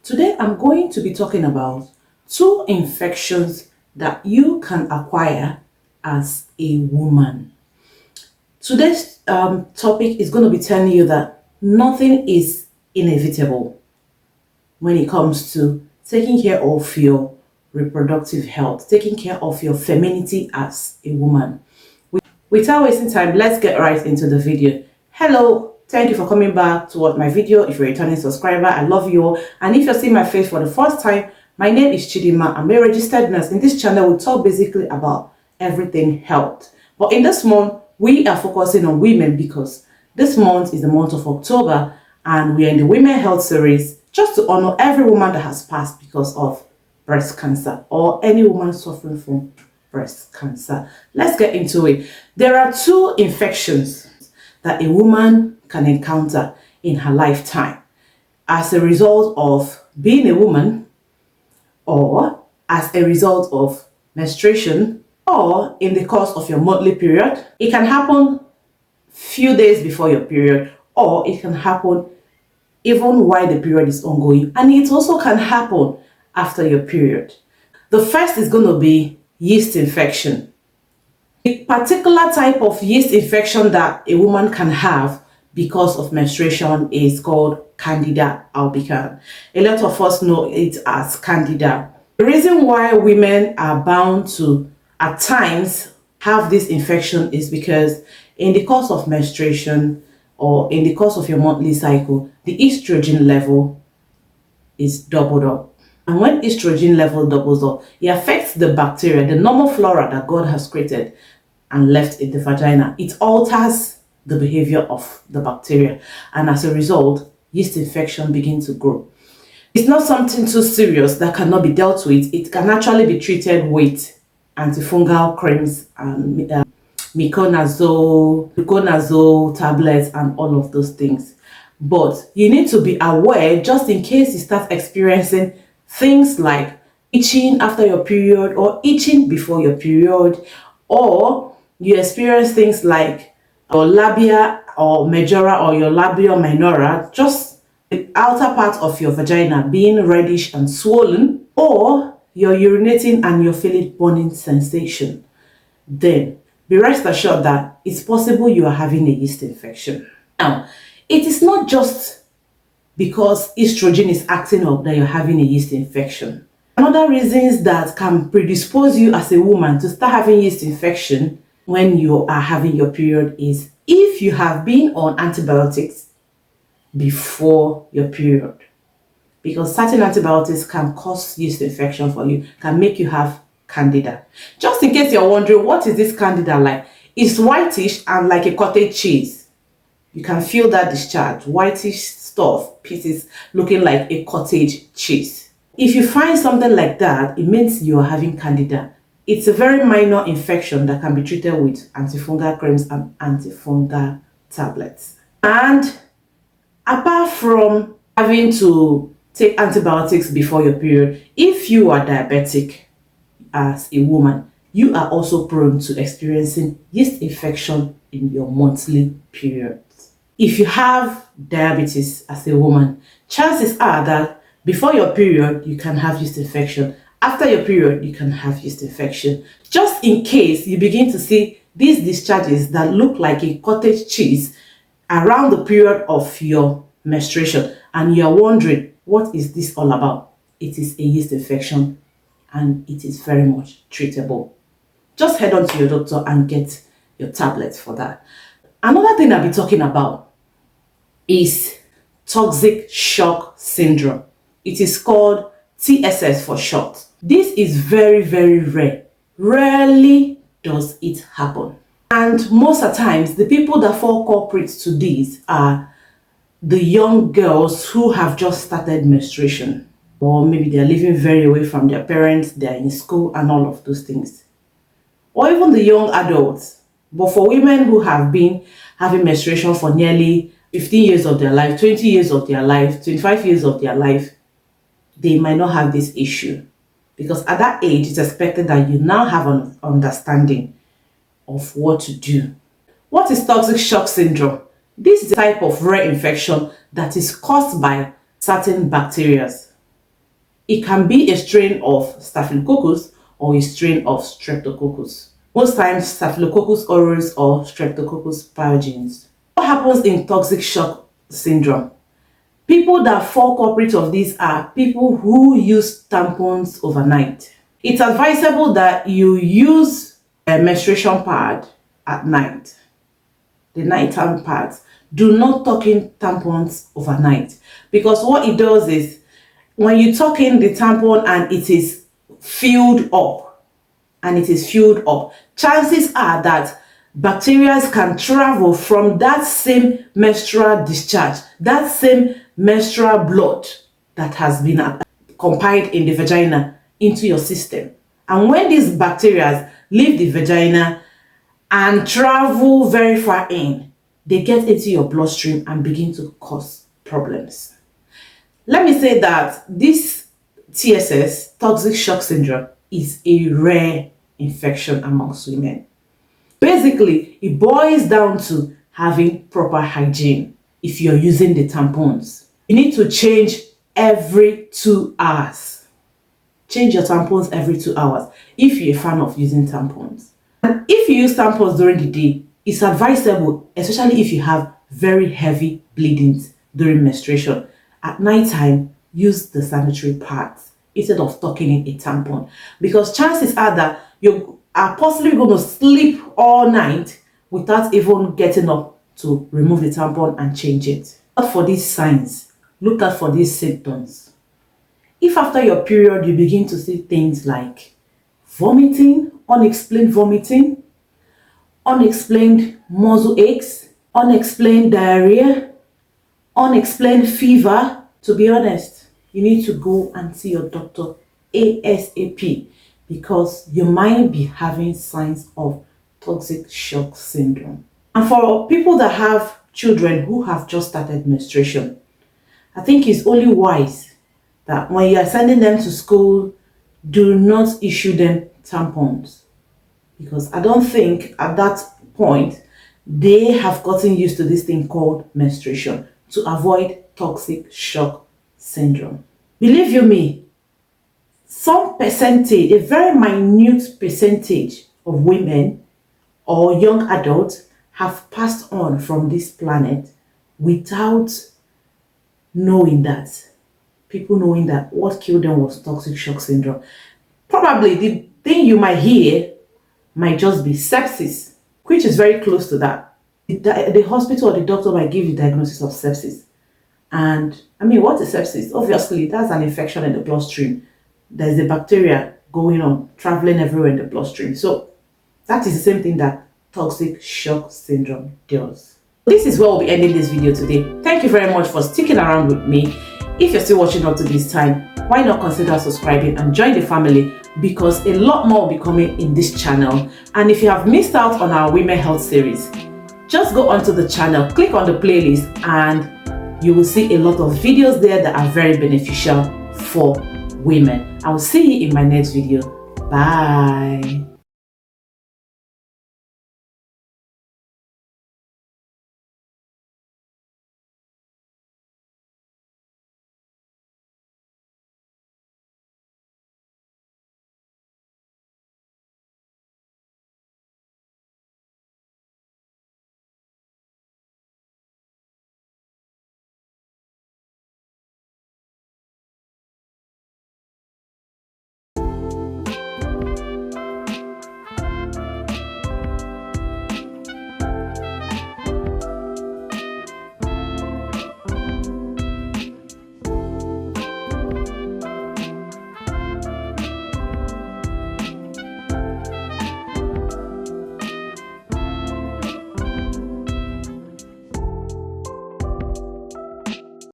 Today I'm going to be talking about two infections that you can acquire as a woman. Today's topic is going to be telling you that nothing is inevitable when it comes to taking care of your reproductive health, taking care of your femininity as a woman. Without wasting time, let's get right into the video. Hello, thank you for coming back to watch my video. If you're a returning subscriber, I love you all. And if you're seeing my face for the first time, my name is Chidima. I'm a registered nurse. In this channel, we talk basically about everything health. But in this month, we are focusing on women because this month is the month of October and we are in the Women Health series just to honor every woman that has passed because of breast cancer or any woman suffering from breast cancer. Let's get into it. There are two infections that a woman can encounter in her lifetime as a result of being a woman, or as a result of menstruation, or in the course of your monthly period. It can happen few days before your period, or it can happen even while the period is ongoing, and it also can happen after your period. The first is going to be yeast infection. A particular type of yeast infection that a woman can have because of menstruation is called Candida albicans. A lot of us know it as Candida. The reason why women are bound to, at times, have this infection is because in the course of menstruation or in the course of your monthly cycle, the estrogen level is doubled up. And when estrogen level doubles up, it affects the bacteria, the normal flora that God has created and left in the vagina. It alters the behavior of the bacteria, and as a result, yeast infection begins to grow. It's not something too serious that cannot be dealt with. It can actually be treated with antifungal creams and miconazole tablets and all of those things. But you need to be aware just in case you start experiencing things like itching after your period or itching before your period, or you experience things like your labia or majora or your labia minora, just the outer part of your vagina being reddish and swollen, or you're urinating and you're feeling burning sensation, then be rest assured that it's possible you are having a yeast infection. Now, it is not just because estrogen is acting up that you're having a yeast infection. Another reasons that can predispose you as a woman to start having yeast infection when you are having your period is if you have been on antibiotics before your period. Because certain antibiotics can cause yeast infection for you, can make you have Candida. Just in case you're wondering, what is this Candida like? It's whitish and like a cottage cheese. You can feel that discharge, whitish stuff, pieces looking like a cottage cheese. If you find something like that, it means you are having Candida. It's a very minor infection that can be treated with antifungal creams and antifungal tablets. And apart from having to take antibiotics before your period, if you are diabetic as a woman, you are also prone to experiencing yeast infection in your monthly period. If you have diabetes as a woman, chances are that before your period, you can have yeast infection. After your period, you can have yeast infection. Just in case you begin to see these discharges that look like a cottage cheese around the period of your menstruation, and you're wondering, what is this all about? It is a yeast infection and it is very much treatable. Just head on to your doctor and get your tablets for that. Another thing I'll be talking about is toxic shock syndrome. It is called TSS for short. This is very, very rare. Rarely does it happen. And most of the times, the people that fall culprit to this are the young girls who have just started menstruation, or maybe they're living very away from their parents, they're in school and all of those things. Or even the young adults. But for women who have been having menstruation for nearly 15 years of their life, 20 years of their life, 25 years of their life, they might not have this issue. Because at that age, it's expected that you now have an understanding of what to do. What is toxic shock syndrome? This is a type of rare infection that is caused by certain bacteria. It can be a strain of Staphylococcus or a strain of Streptococcus. Most times Staphylococcus aureus or Streptococcus pyogenes. What happens in toxic shock syndrome? People that fall culprit of this are people who use tampons overnight. It's advisable that you use a menstruation pad at night, the nighttime pads. Do not tuck in tampons overnight, because what it does is when you tuck in the tampon and it is filled up, chances are that bacteria can travel from that same menstrual discharge, that same menstrual blood that has been compiled in the vagina into your system. And when these bacteria leave the vagina and travel very far in, they get into your bloodstream and begin to cause problems. Let me say that this TSS, toxic shock syndrome, is a rare infection amongst women. Basically, it boils down to having proper hygiene. If you're using the tampons, you need to change every 2 hours. Change your tampons every 2 hours if you're a fan of using tampons. And if you use tampons during the day, it's advisable, especially if you have very heavy bleedings during menstruation. At night time, use the sanitary pads instead of tucking in a tampon, because chances are that you are possibly going to sleep all night without even getting up to remove the tampon and change it. Look for these signs. Look out for these symptoms. If after your period you begin to see things like vomiting, unexplained muscle aches, unexplained diarrhea, unexplained fever, to be honest, you need to go and see your doctor ASAP, because you might be having signs of toxic shock syndrome. And for people that have children who have just started menstruation, I think it's only wise that when you are sending them to school, do not issue them tampons, because I don't think at that point they have gotten used to this thing called menstruation, to avoid toxic shock syndrome. Believe you me, some percentage, a very minute percentage of women or young adults have passed on from this planet without knowing that. People knowing that what killed them was toxic shock syndrome. Probably the thing you might hear might just be sepsis, which is very close to that. The hospital or the doctor might give you diagnosis of sepsis. And I mean, what is sepsis? Obviously, that's an infection in the bloodstream. There's a bacteria going on, traveling everywhere in the bloodstream. So that is the same thing that toxic shock syndrome does. This is where we'll be ending this video today. Thank you very much for sticking around with me. If you're still watching up to this time, why not consider subscribing and join the family, because a lot more will be coming in this channel. And if you have missed out on our women health series, just go onto the channel, click on the playlist, and you will see a lot of videos there that are very beneficial for women. I will see you in my next video. Bye.